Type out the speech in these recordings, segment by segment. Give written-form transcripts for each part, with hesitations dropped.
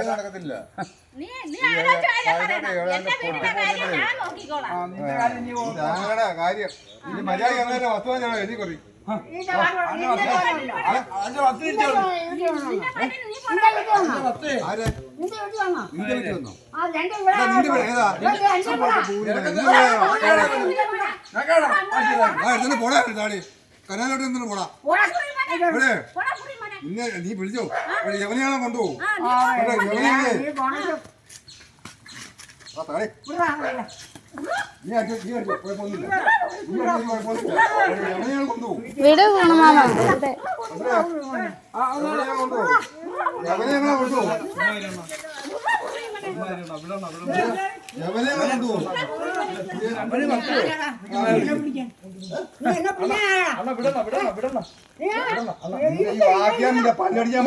നടക്കത്തില്ല. കാര്യം മര്യാദ വസ്തു എഴുതി കൊറി പോടാ കനാലോട്ട് എന്തിനു പോടാ നീ വിളിച്ചോ യവനെയാണോ കൊണ്ടുപോകും വീട് പോണം മാമ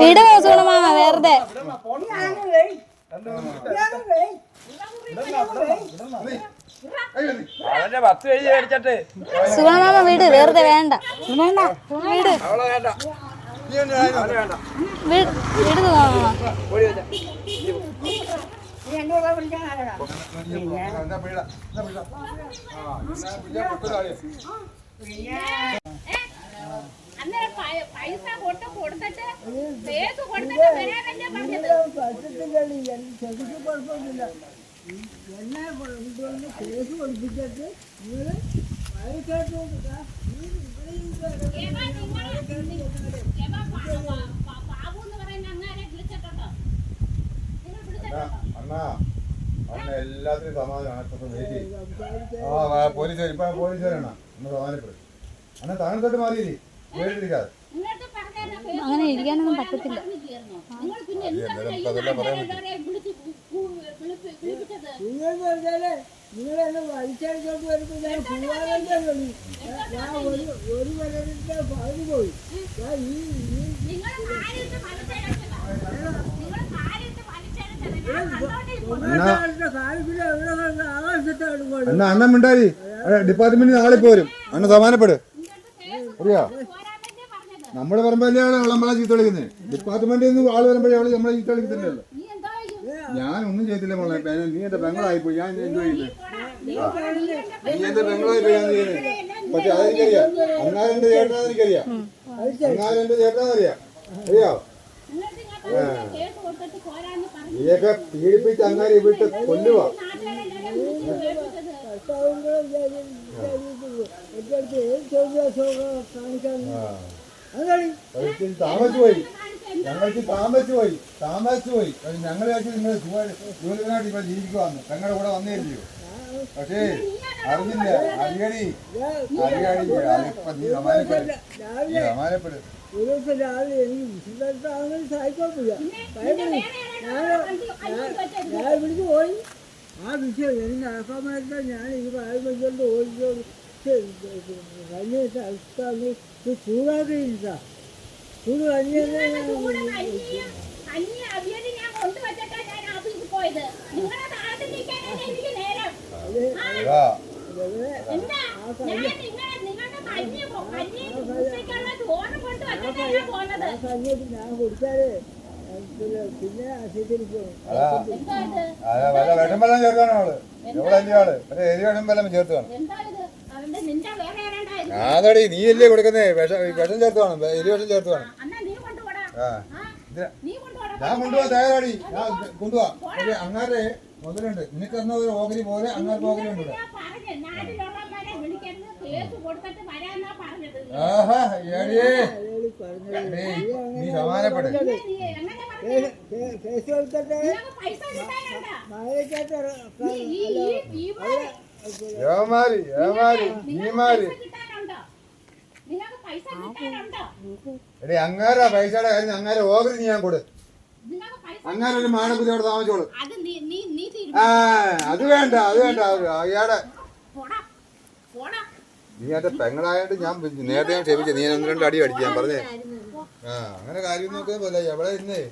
വീട് പോണം മാമ വെറുതെ സുഗണമാമ വീട് വെറുതെ വേണ്ട വേണ്ട വീട് വീട് പൈസ കൊടുത്തിട്ട് കുഴപ്പമൊന്നുമില്ല എന്നെ കേസ് കൊടുപ്പിച്ചിട്ട് നിങ്ങൾ എല്ലാത്തിനും സമാധാനമാണ്. പോലീസ് ഇപ്പൊ പോലീസുകാരാണ് ഒന്ന് സമാധാനപ്പെടും. അന്ന് താഴത്തോട്ട് മാറിയില്ലേ പേടിക്കാതെ അങ്ങനെ ഇരിക്കാനൊന്നും പറ്റത്തില്ല. നിങ്ങളെന്നെ വലിച്ചടിച്ചോട്ട് വരുമ്പോൾ ഞാൻ പോവാതെ ഞാൻ ഒരു വരവിന്റെ പറഞ്ഞു പോയി. അണ്ണൻ മിണ്ടായി ഡിപ്പാർട്ട്മെന്റിൽ നാളെ പോരും. അണ്ണ സമാധാനപ്പെട്. അറിയാ നമ്മള് പറയുമ്പോഴാണ് നമ്മളെ ചീത്ത കളിക്കുന്നത്. ഡിപ്പാർട്ട്മെന്റിൽ നിന്ന് ആള് വരുമ്പോഴേ അവള് നമ്മളെ ചീത്ത കളിക്കുന്നില്ലല്ലോ. ഞാനൊന്നും ചെയ്തില്ല മോളെ. നീ എന്റെ പെങ്ങളായിപ്പോയി. ഞാൻ എന്തോ ചെയ്യുന്നത്? നീ എന്റെ പെങ്ങളായിപ്പോയി. ഞാൻ ചെയ്യുന്നത് പക്ഷെ അതെനിക്കറിയാം. അങ്ങാരെ എന്റെ ചേട്ടനാന്ന് എനിക്കറിയാം. അങ്ങാരെ എന്റെ ചേട്ടനാന്നറിയാം. അറിയാവോ? നീയൊക്കെ പീഡിപ്പിച്ച് അങ്ങാരെ വിട്ട് കൊല്ലുവാ. താമസിച്ചുപോയി. ഞങ്ങൾക്ക് താമസിച്ചുപോയി. ഞങ്ങൾ നിങ്ങൾ ജോലിനായിട്ട് ഇപ്പൊ ജീവിക്കുവാന്ന് പെങ്ങളുടെ കൂടെ വന്നേരില്ലയോ? പക്ഷേ അറിഞ്ഞില്ല. അറിയടി അതിപ്പോ നീ സമാനപ്പെടും. രാവിലെ എനിക്ക് സഹായിക്കോട്ടില്ല. ഞാൻ വിളിച്ച് പോയി. ആ വിഷയം എനിക്ക് നടക്കാൻ വേണ്ട. ഞാൻ ഈ പായം വെച്ചോണ്ട് ഓടിച്ചോണ്ട് കഴിഞ്ഞ അവസ്ഥ ചൂടാക്കിയില്ല. ചൂട് കഴിഞ്ഞല്ലേ ഞാൻ കുടിച്ചാലേ പിന്നെ വിഷം വെള്ളം ചേർക്കാണ് അവള്. എവിടെ ആള് മറ്റേ എരി വിഷം വെള്ളം ചേർത്ത് കാണും. അതടി നീയല്ലേ കൊടുക്കുന്നേ? വിഷം ചേർത്ത് കാണും. എരി വിഷം ചേർത്ത് കാണും. ഞാൻ കൊണ്ടുപോവാ തയ്യാറാടി. ഞാൻ കൊണ്ടുപോവാ. പക്ഷെ അങ്ങാരെ മുതലുണ്ട്. നിനക്ക് തന്ന ഒരു ഓഹരി പോലെ അങ്ങാർക്ക് ഓഹരി ഉണ്ട്. ആഹാ ഏടിയേ നീ സമാനപ്പെട്. എടി അങ്ങാരാ പൈസയുടെ കാര്യം അങ്ങാരെ ഓഹരി നീ ഞാൻ കൊടു. അങ്ങനെ ഒരു മാനപുതി അവിടെ താമസിച്ചോളൂ. അത് വേണ്ട അയാടെ നീ എന്റെ പെങ്ങളായോണ്ട് ഞാൻ നേരത്തെ ഞാൻ ക്ഷമിച്ചു. നീ 1-2 അടി അടിച്ചു. ഞാൻ പറഞ്ഞേ അങ്ങനെ കാര്യം നോക്കുന്ന പോലെ എവിടെ ഇരുന്നേ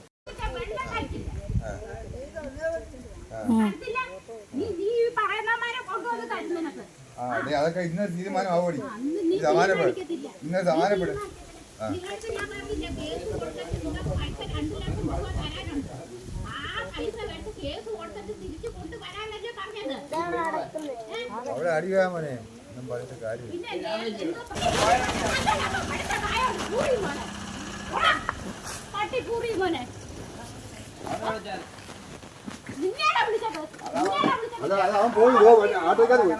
ആ അതെ അതൊക്കെ ഇന്നൊരു തീരുമാനം ആവോടി സമാനപ്പെട് ഇന്നൊരു സമാനപ്പെട് ആ അവിടെ അടിയാ മോനെ ഒന്നും പറഞ്ഞിട്ട് കാര്യം അതാ അവൻ പോയി ആട്ടോക്കാർ പോയി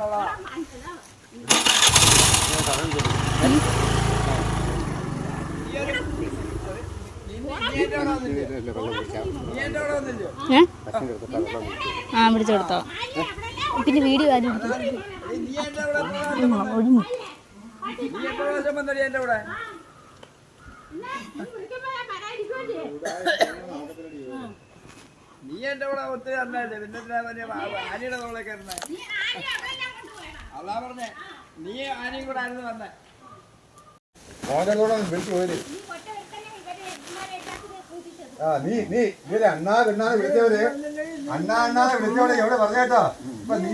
ആ പിടിച്ചെടുത്തോ പിന്നെ വീഡിയോ ആരും ഒഴിഞ്ഞു നീ എന്റെ കൂടെ ഒത്തിരി അറിഞ്ഞല്ലേ പിന്നെ ആനയുടെ തോളെ കയറുന്നേ അതാ പറഞ്ഞേ നീ ആനയും കൂടെ ആയിരുന്നു വന്നേ മോനെ കൂടെ വിളിച്ചു പോയി ആ നീ നീ ഇവര് അണ്ണാ പെണ്ണാന്ന് വിളിച്ചവര് അണ്ണാന്ന് വിളിച്ചവരെ എവിടെ പറഞ്ഞേട്ടോ ഇപ്പൊ നീ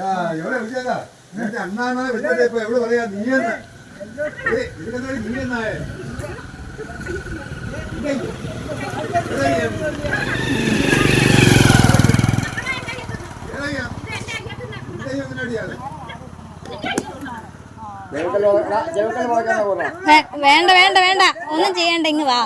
ആ എവിടെ വിളിച്ചതാ നേരത്തെ അണ്ണാന്ന് വിളിച്ചത് ഇപ്പൊ എവിടെ പറയാ നീയെന്ന് ഇതിലെന്താ നീ എന്നായേ വേണ്ട വേണ്ട വേണ്ട ഒന്നും ചെയ്യണ്ട ഇങ്ങ് വാ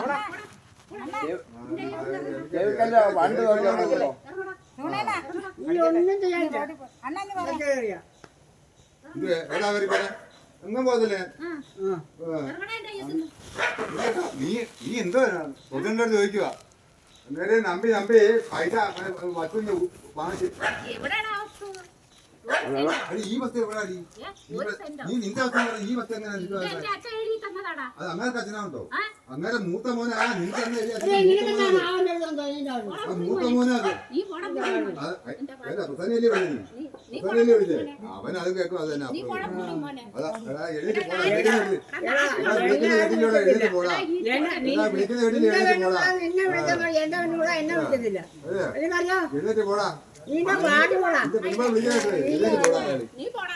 എങ്ങും പോകത്തില്ലേ നീ നീ എന്തോ ഒന്നിൻ്റെ അടുത്ത് ചോദിക്കുക അന്നേരം നമ്പി നമ്പി പൈസ വച്ചുണ്ട് വാങ്ങിച്ച് ഈ വസ്തു എവിടാ നീ നിന്റെ അവസ്ഥ ഈ വസ്തു എങ്ങനെ അത് അങ്ങനെ അച്ഛനാണോ അങ്ങനെ മൂത്ത മോനെ ആ നിനക്ക് മൂത്ത മോനെ അത് പ്രധാനല്ലേ പ്രധാനല്ലേ വിളിച്ചേ അവൻ അത് കേൾക്കും അത് തന്നെ അതാ എടാ എഴുതി പോടാ വിളിക്കുന്ന വീട്ടിൽ പോടാ വിളിക്കുന്ന വീട്ടിൽ എഴുതി പോടാ എഴുന്നേറ്റ് പോടാ നീ പാട്ട് പോടാ വിളിക്കാൻ എഴുന്നേറ്റ് പോടാ